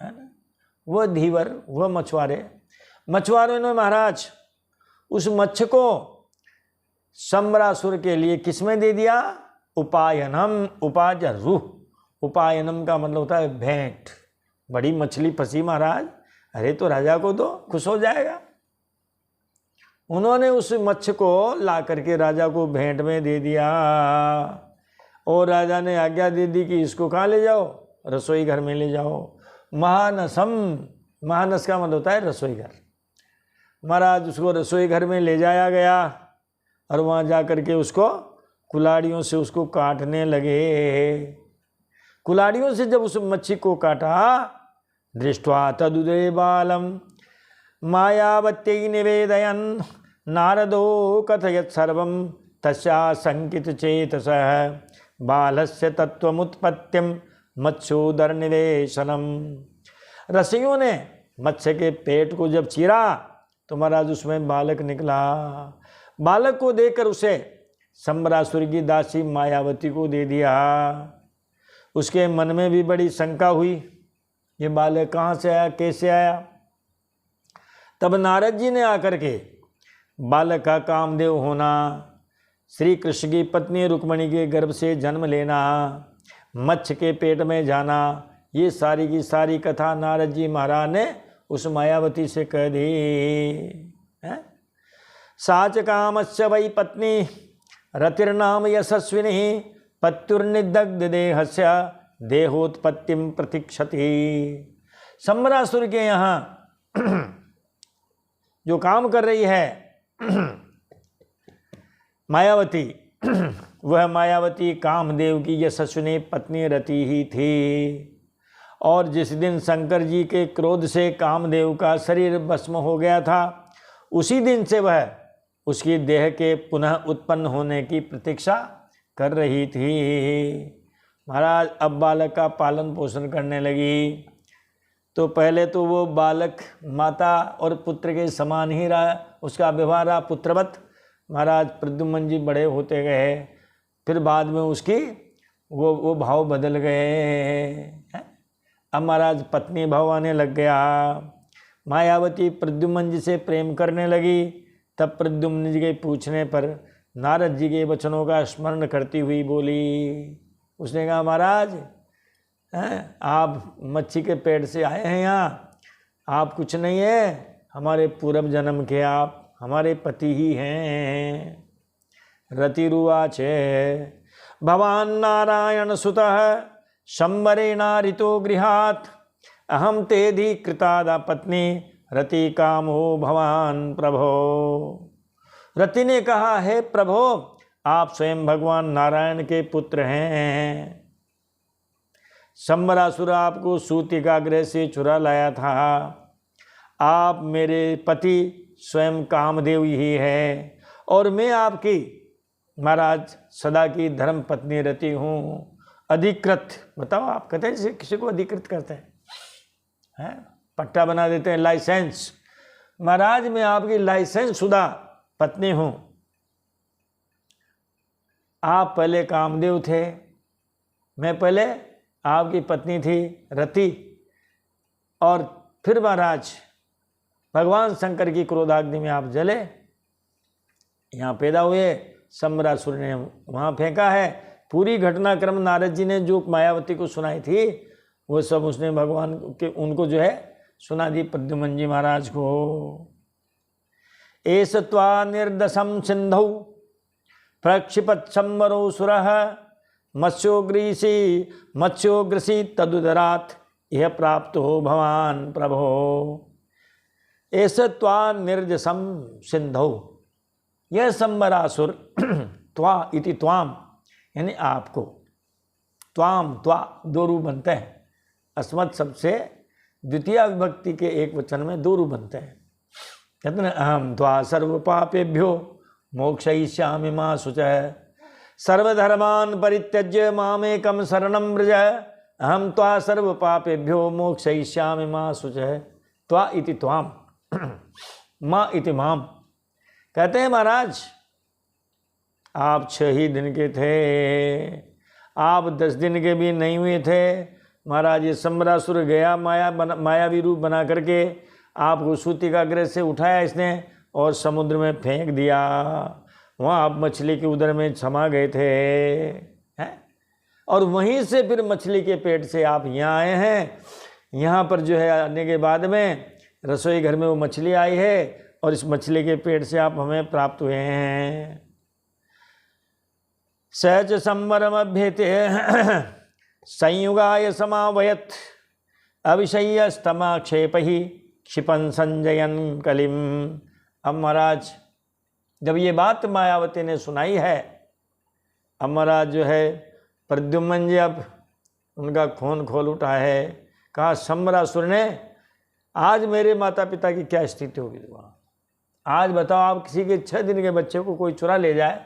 है ना, वह धीवर वह मछुआरों ने महाराज उस मच्छ को सम्बरासुर के लिए किसमें दे दिया, उपायनम। उपाजरु, उपायनम का मतलब होता है भेंट। बड़ी मछली फंसी महाराज, अरे तो राजा को दो, खुश हो जाएगा। उन्होंने उस मच्छ को ला करके राजा को भेंट में दे दिया और राजा ने आज्ञा दे दी कि इसको कहाँ ले जाओ, रसोई घर में ले जाओ। महानसम, महानस का मतलब होता है रसोई घर। महाराज उसको रसोई घर में ले जाया गया और वहाँ जा करके उसको कुलाड़ियों से उसको काटने लगे। कुलाड़ियों से जब उस मच्छी को काटा, दृष्ट्वा तदुदे बालम मायावत्यै निवेदयन् नारदो कथयत् सर्वं तस्या संकित चेतसः बालस्य तत्त्वमुत्पत्तिं मत्स्योदर निवेशनम। रसियों ने मत्स्य के पेट को जब चीरा तो महाराज उसमें बालक निकला। बालक को देकर उसे सम्बरासुर की दासी मायावती को दे दिया। उसके मन में भी बड़ी शंका हुई, ये बालक कहाँ से आया, कैसे आया। तब नारद जी ने आकर के बालक का कामदेव होना, श्री कृष्ण की पत्नी रुक्मणी के गर्भ से जन्म लेना, मत्स्य के पेट में जाना, ये सारी की सारी कथा नारद जी महाराज ने उस मायावती से कह दी है। साच कामस्य वै पत्नी रतिर्नाम यशस्विनी पत्युर्निदग्ध देहस्य देहोत्पत्तिम प्रतीक्षति। सम्बरासुर के यहाँ जो काम कर रही है मायावती, वह मायावती कामदेव की यशस्विनी पत्नी रति ही थी। और जिस दिन शंकर जी के क्रोध से कामदेव का शरीर भस्म हो गया था, उसी दिन से वह उसकी देह के पुनः उत्पन्न होने की प्रतीक्षा कर रही थी। महाराज अब बालक का पालन पोषण करने लगी। तो पहले तो वो बालक माता और पुत्र के समान ही रहा, उसका व्यवहार रहा पुत्रवत। महाराज प्रद्युम्न जी बड़े होते गए, फिर बाद में उसकी वो भाव बदल गए। अब महाराज पत्नी भाव आने लग गया। मायावती प्रद्युम्न जी से प्रेम करने लगी। तब प्रद्युम्न जी के पूछने पर नारद जी के वचनों का स्मरण करती हुई बोली, उसने कहा महाराज आप मच्छी के पेट से आए हैं यहाँ, आप कुछ नहीं है, हमारे पूर्व जन्म के आप हमारे पति ही हैं। रतिरुवाच भवान नारायण सुतः शंबरेणारितो गृहात् अहम तेधि कृतादा पत्नी रति कामो भवान प्रभो। रति ने कहा, हे प्रभो आप स्वयं भगवान नारायण के पुत्र हैं। सम्बरासुर आपको सूतिकाग्रह से चुरा लाया था। आप मेरे पति स्वयं कामदेव ही है और मैं आपकी महाराज सदा की धर्म पत्नी रति हूँ। अधिकृत, बताओ आप कहते हैं किसी को अधिकृत करते हैं, पट्टा बना देते हैं, लाइसेंस। महाराज मैं आपकी लाइसेंस शुदा पत्नी हूँ। आप पहले कामदेव थे, मैं पहले आपकी पत्नी थी रति, और फिर महाराज भगवान शंकर की क्रोधाग्नि में आप जले, यहाँ पैदा हुए, सम्बरासुर ने वहाँ फेंका है। पूरी घटनाक्रम नारद जी ने जो मायावती को सुनाई थी वो सब उसने भगवान के उनको जो है सुना दी प्रद्युम्न जी महाराज को। एष त्वा निर्दशम सिंधौ प्रक्षिपत् संवरो सुरः मत्स्योग्रसी तदुदरात् यह प्राप्त हो भवान प्रभो। एष त्वा निर्दशम सिंधौ, यह संबरासुर त्वा इति त्वाम यानी आपको, त्वाम त्वा दो रूप बनते हैं, अस्मत् सबसे द्वितीय विभक्ति के एक वचन में दो रूप बनते हैं। कहते हैं अहम त्वा सर्व पापेभ्यो मोक्षयिष्यामि मा शुचः सर्वधर्मान् परित्यज्य मामेकं शरणं व्रज अहम त्वा सर्व पापेभ्यो मोक्षयिष्यामि मा शुचः। त्वा इति त्वाम माँ इति माम। कहते हैं महाराज आप 6 ही दिन के थे, आप 10 दिन के भी नहीं हुए थे महाराज। ये सम्बरासुर गया मायावी रूप बना करके आपको सूतिकाग्रह से उठाया इसने और समुद्र में फेंक दिया। वहाँ आप मछली के उदर में समा गए थे हैं, और वहीं से फिर मछली के पेट से आप यहाँ आए हैं। यहाँ पर जो है आने के बाद में रसोई घर में वो मछली आई है और इस मछली के पेट से आप हमें प्राप्त हुए हैं। सहज संवरमभ्येते संयुगाय समावयत अविषय्य स्तमाक्षेपहि क्षिपन संजयन कलिम। अब महाराज जब ये बात मायावती ने सुनाई है, अब महाराज जो है प्रद्युम्न जी अब उनका खून खोल उठा है। कहा सम्बरासुर ने आज मेरे माता पिता की क्या स्थिति होगी वहाँ। आज बताओ आप किसी के 6 दिन के बच्चे को कोई चुरा ले जाए,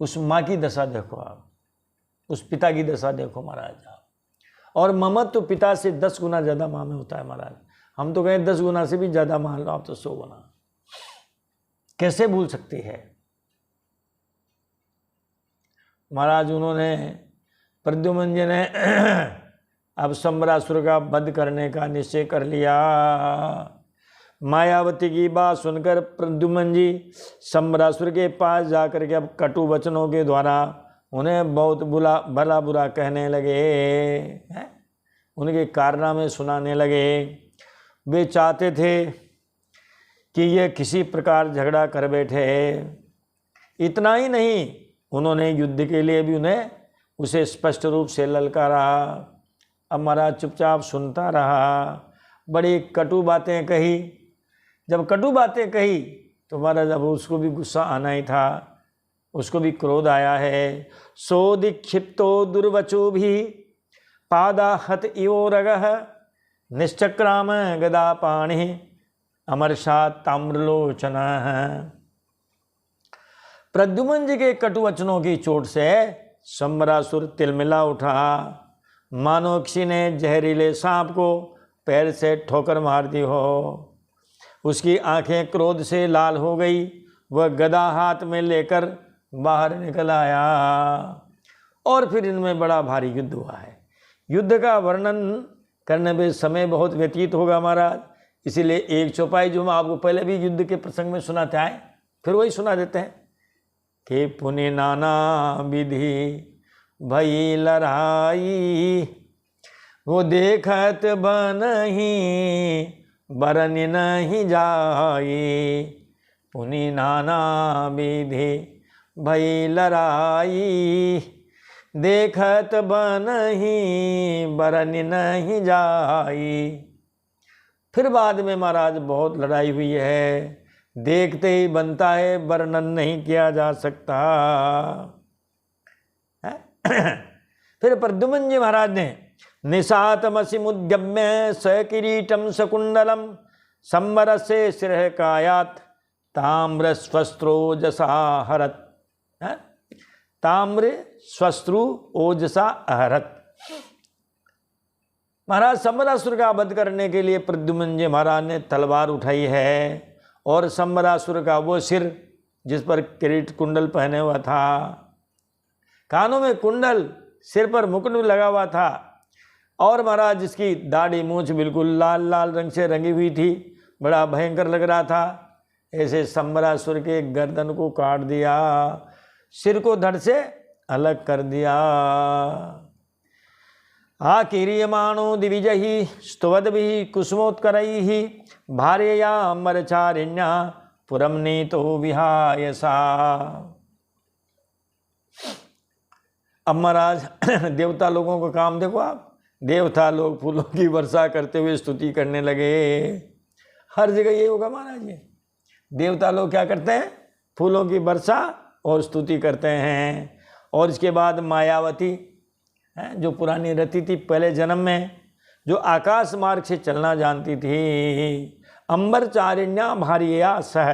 उस माँ की दशा देखो आप, उस पिता की दशा देखो महाराज आप। और ममत्व तो पिता से 10 गुना ज़्यादा माँ में होता है महाराज। हम तो कहें 10 गुना से भी ज़्यादा मान लो आप तो 100 गुना। कैसे भूल सकती है महाराज। उन्होंने प्रद्युम्न जी ने अब सम्बरासुर का वध करने का निश्चय कर लिया। मायावती की बात सुनकर प्रद्युम्न जी सम्बरासुर के पास जाकर के अब कटु वचनों के द्वारा उन्हें बहुत भला बुरा कहने लगे हैं, उनके कारनामे सुनाने लगे। वे चाहते थे कि ये किसी प्रकार झगड़ा कर बैठे। इतना ही नहीं, उन्होंने युद्ध के लिए भी उसे स्पष्ट रूप से ललकारा। अब महाराज चुपचाप सुनता रहा। बड़ी कटु बातें कही। जब कटु बातें कही तो महाराज अब उसको भी गुस्सा आना ही था, उसको भी क्रोध आया है। सोदिक्षिप्तो दुर्वचो भी पादाहत इवो रगः निश्चक्राम गदा पाणि अमरषा ताम्रलोचन। प्रद्युम्न जी के कटु वचनों की चोट से सम्बरासुर तिलमिला उठा, मानो किसी ने जहरीले सांप को पैर से ठोकर मार दी हो। उसकी आंखें क्रोध से लाल हो गई। वह गदा हाथ में लेकर बाहर निकल आया और फिर इनमें बड़ा भारी युद्ध हुआ है। युद्ध का वर्णन करने में समय बहुत व्यतीत होगा महाराज, इसीलिए एक चौपाई जो हम आपको पहले भी युद्ध के प्रसंग में सुनाते आए फिर वही सुना देते हैं कि पुनि नाना विधि भई लड़ाई वो देखत बनहि बरन नहीं जाई। पुनि नाना विधि भई लड़ाई देखत बनहि बरन नहीं जाई। फिर बाद में महाराज बहुत लड़ाई हुई है, देखते ही बनता है, वर्णन नहीं किया जा सकता है। फिर प्रद्युम्न जी महाराज ने निशातमसिमुद्यम्य सकिरीटम सकुंडलम संवरसे शिरः कायात ताम्र स्वस्त्रो जसा हरत। ताम्र स्वस्त्रु ओजसा अहरत। महाराज सम्बरासुर का वध करने के लिए प्रद्युम्न जी महाराज ने तलवार उठाई है और सम्बरासुर का वो सिर जिस पर किरीट कुंडल पहने हुआ था, कानों में कुंडल, सिर पर मुकुट लगा हुआ था और महाराज जिसकी दाढ़ी मूंछ बिल्कुल लाल लाल रंग से रंगी हुई थी, बड़ा भयंकर लग रहा था। ऐसे संबरासुर के गर्दन को काट दिया, सिर को धड़ से अलग कर दिया। आकीर्यमाणो दिविजहि स्तुवद्भिः कुसुमोत्करैः भार्यया अम्बरचारिण्या पुरं नीतो विहाय सा। अब महाराज देवता लोगों का काम देखो आप, देवता लोग फूलों की वर्षा करते हुए स्तुति करने लगे। हर जगह ये होगा महाराज, ये देवता लोग क्या करते हैं, फूलों की वर्षा और स्तुति करते हैं। और इसके बाद मायावती है, जो पुरानी रति थी पहले जन्म में, जो आकाश मार्ग से चलना जानती थी, अंबरचारिण्या भार्यया सह।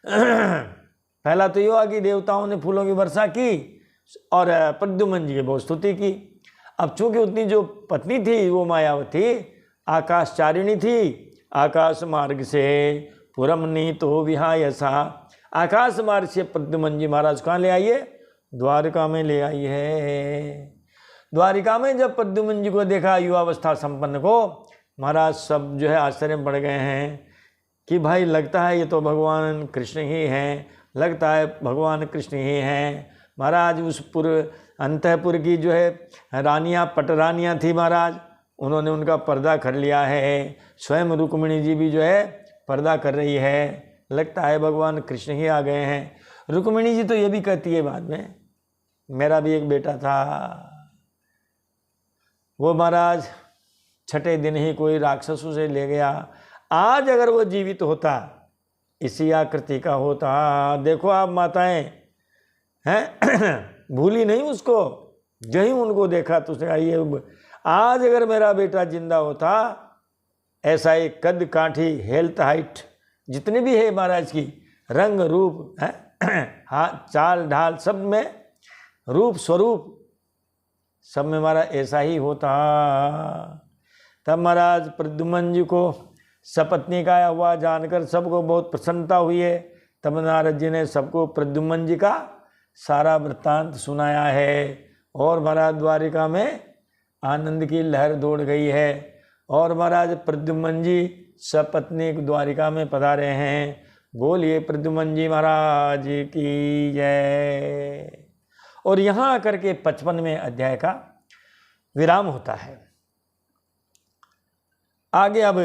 पहला तो ये हुआ कि देवताओं ने फूलों की वर्षा की और प्रद्युम्न जी की बहुत स्तुति की। अब चूंकि उतनी जो पत्नी थी वो मायावती आकाशचारिणी थी, आकाश मार्ग से पुरम नीतो विहाय सा, आकाश मार्ग से प्रद्युम्न जी महाराज कहाँ ले आइए, द्वारका में ले आई है। द्वारिका में जब प्रद्युम्न जी को देखा, युवावस्था संपन्न को, महाराज सब जो है आश्चर्य में पड़ गए हैं कि भाई लगता है ये तो भगवान कृष्ण ही हैं, लगता है भगवान कृष्ण ही हैं। महाराज उस अंतःपुर की जो है रानियाँ, पटरानियाँ थी महाराज, उन्होंने उनका पर्दा कर लिया है। स्वयं रुक्मिणी जी भी जो है पर्दा कर रही है, लगता है भगवान कृष्ण ही आ गए हैं। रुक्मिणी जी तो ये भी कहती है बाद में, मेरा भी एक बेटा था, वो महाराज छठे दिन ही कोई राक्षसों से ले गया। आज अगर वो जीवित होता, इसी आकृति का होता, देखो आप माताएं हैं भूली नहीं उसको, जहीं उनको देखा तो उसने ये आज अगर मेरा बेटा जिंदा होता, ऐसा एक कद काठी हेल्थ हाइट जितनी भी है महाराज की, रंग रूप है, हाँ चाल ढाल सब में, रूप स्वरूप सब में हमारा ऐसा ही होता। तब महाराज प्रद्युम्न जी को सपत्नी का हुआ जानकर सबको बहुत प्रसन्नता हुई है। तब नारद जी ने सबको प्रद्युम्न जी का सारा वृत्तांत सुनाया है। और महाराज द्वारिका में आनंद की लहर दौड़ गई है। और महाराज प्रद्युम्न जी सपत्नी द्वारिका में पधारे हैं। बोलिए प्रद्युम्न जी महाराज की जय। और यहाँ आकर के 55वें अध्याय का विराम होता है। आगे अब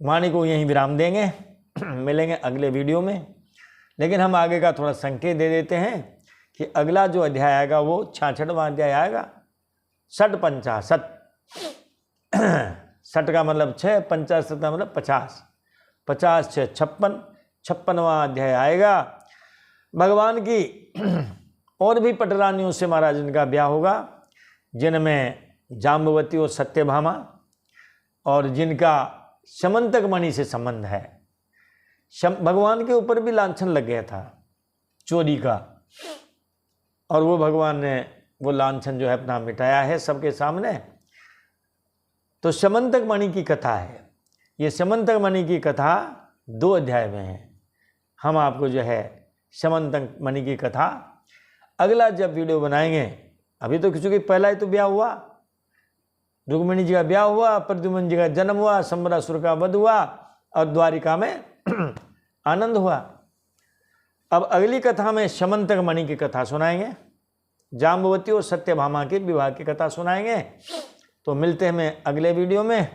वाणी को यहीं विराम देंगे, मिलेंगे अगले वीडियो में। लेकिन हम आगे का थोड़ा संकेत दे देते हैं कि अगला जो अध्याय आएगा वो 66वां अध्याय आएगा। 60 50 60 का मतलब 6, 50 का मतलब 50, 50 6 56, 56वां अध्याय आएगा। भगवान की और भी पटरानियों से महाराज इनका ब्याह होगा, जिनमें जाम्बवती और सत्यभामा, और जिनका समंतक मणि से संबंध है। भगवान के ऊपर भी लांछन लग गया था चोरी का, और वो भगवान ने वो लांछन जो है अपना मिटाया है सबके सामने। तो समंतक मणि की कथा है। ये समंतक मणि की कथा 2 अध्याय में है। हम आपको जो है समंतक मणि की कथा अगला जब वीडियो बनाएंगे, अभी तो किसी की पहला ही तो ब्याह हुआ, रुक्मिणी जी का ब्याह हुआ, प्रद्युम्न जी का जन्म हुआ, संबरासुर का वध हुआ और द्वारिका में आनंद हुआ। अब अगली कथा में समंतक मणि की कथा सुनाएंगे, जाम्बवती और सत्यभामा के विवाह की कथा सुनाएंगे। तो मिलते हैं हमें अगले वीडियो में।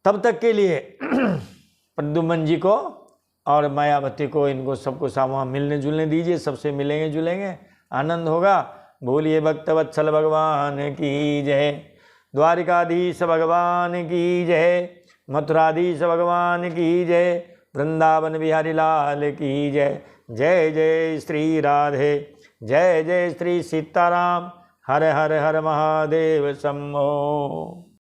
तब तक के लिए प्रद्युम्न जी को और मायावती को, इनको सबको सामने मिलने जुलने दीजिए, सबसे मिलेंगे जुलेंगे, आनंद होगा। बोलिए भक्तवत्सल भगवान की जय, द्वारिकाधीश भगवान की जय, मथुराधीश भगवान की जय, वृंदावन बिहारी लाल की जय। जय जय श्री राधे, जय जय श्री सीताराम। हर हर हर महादेव शंभो।